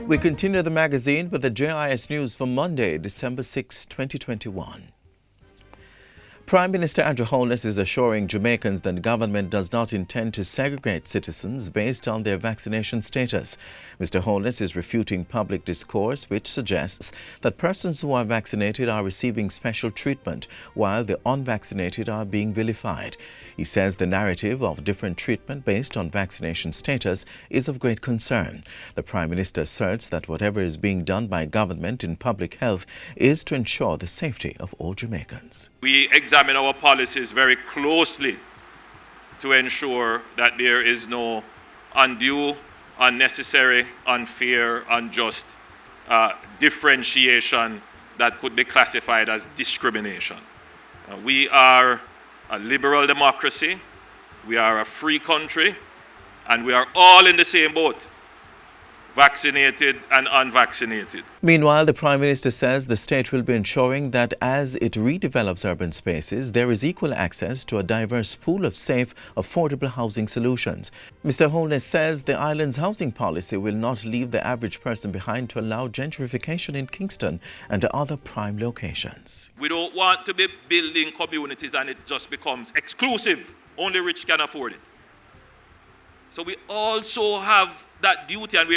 We continue the magazine with the JIS news for Monday, December 6, 2021. Prime Minister Andrew Holness is assuring Jamaicans that the government does not intend to segregate citizens based on their vaccination status. Mr. Holness is refuting public discourse which suggests that persons who are vaccinated are receiving special treatment while the unvaccinated are being vilified. He says the narrative of different treatment based on vaccination status is of great concern. The Prime Minister asserts that whatever is being done by government in public health is to ensure the safety of all Jamaicans. We examine our policies very closely to ensure that there is no undue, unnecessary, unfair, unjust differentiation that could be classified as discrimination. We are a liberal democracy, we are a free country, and we are all in the same boat, vaccinated and unvaccinated. Meanwhile, the Prime Minister says the state will be ensuring that as it redevelops urban spaces, there is equal access to a diverse pool of safe, affordable housing solutions. Mr. Holness says the island's housing policy will not leave the average person behind to allow gentrification in Kingston and other prime locations. We don't want to be building communities and it just becomes exclusive. Only rich can afford it. So we also have that duty, and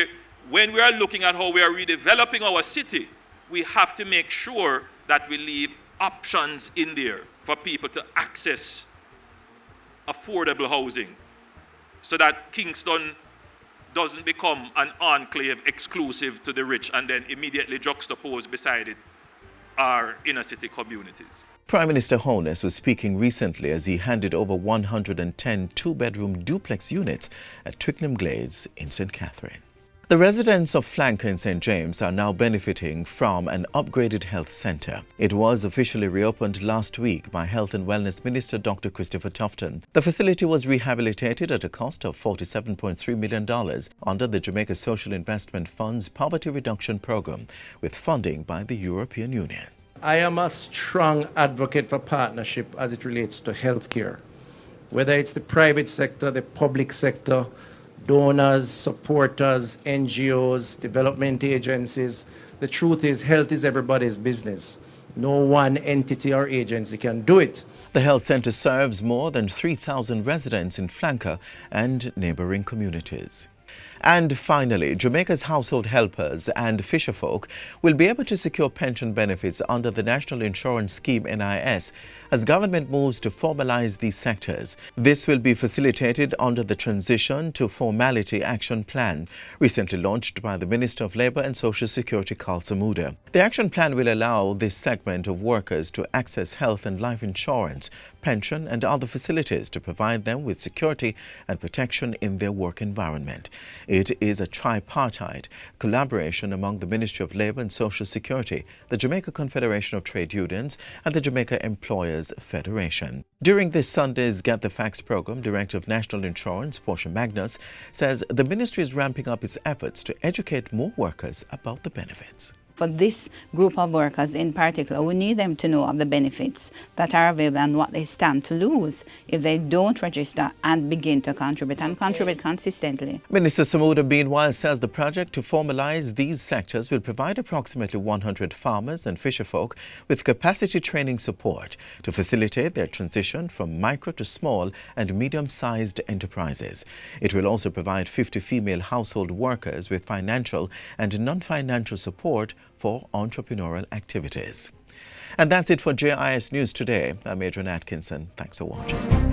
when we are looking at how we are redeveloping our city, we have to make sure that we leave options in there for people to access affordable housing so that Kingston doesn't become an enclave exclusive to the rich and then immediately juxtaposed beside it our inner city communities. Prime Minister Holness was speaking recently as he handed over 110 two-bedroom duplex units at Twickenham Glades in St. Catherine. The residents of Flanker in St. James are now benefiting from an upgraded health centre. It was officially reopened last week by Health and Wellness Minister Dr. Christopher Tufton. The facility was rehabilitated at a cost of $47.3 million under the Jamaica Social Investment Fund's Poverty Reduction Programme, with funding by the European Union. I am a strong advocate for partnership as it relates to healthcare. Whether it's the private sector, the public sector, donors, supporters, NGOs, development agencies. The truth is, health is everybody's business. No one entity or agency can do it. The health centre serves more than 3,000 residents in Flanker and neighbouring communities. And finally, Jamaica's household helpers and fisherfolk will be able to secure pension benefits under the National Insurance Scheme NIS as government moves to formalise these sectors. This will be facilitated under the Transition to Formality Action Plan, recently launched by the Minister of Labour and Social Security, Carl Samuda. The action plan will allow this segment of workers to access health and life insurance, pension and other facilities to provide them with security and protection in their work environment. It is a tripartite collaboration among the Ministry of Labour and Social Security, the Jamaica Confederation of Trade Unions and the Jamaica Employers Federation. During this Sunday's Get the Facts program, Director of National Insurance, Portia Magnus, says the ministry is ramping up its efforts to educate more workers about the benefits. For this group of workers in particular, we need them to know of the benefits that are available and what they stand to lose if they don't register and begin to contribute and contribute consistently. Minister Samuda, meanwhile, says the project to formalise these sectors will provide approximately 100 farmers and fisherfolk with capacity training support to facilitate their transition from micro to small and medium-sized enterprises. It will also provide 50 female household workers with financial and non-financial support for entrepreneurial activities. And that's it for JIS News today. I'm Adrian Atkinson. Thanks for watching.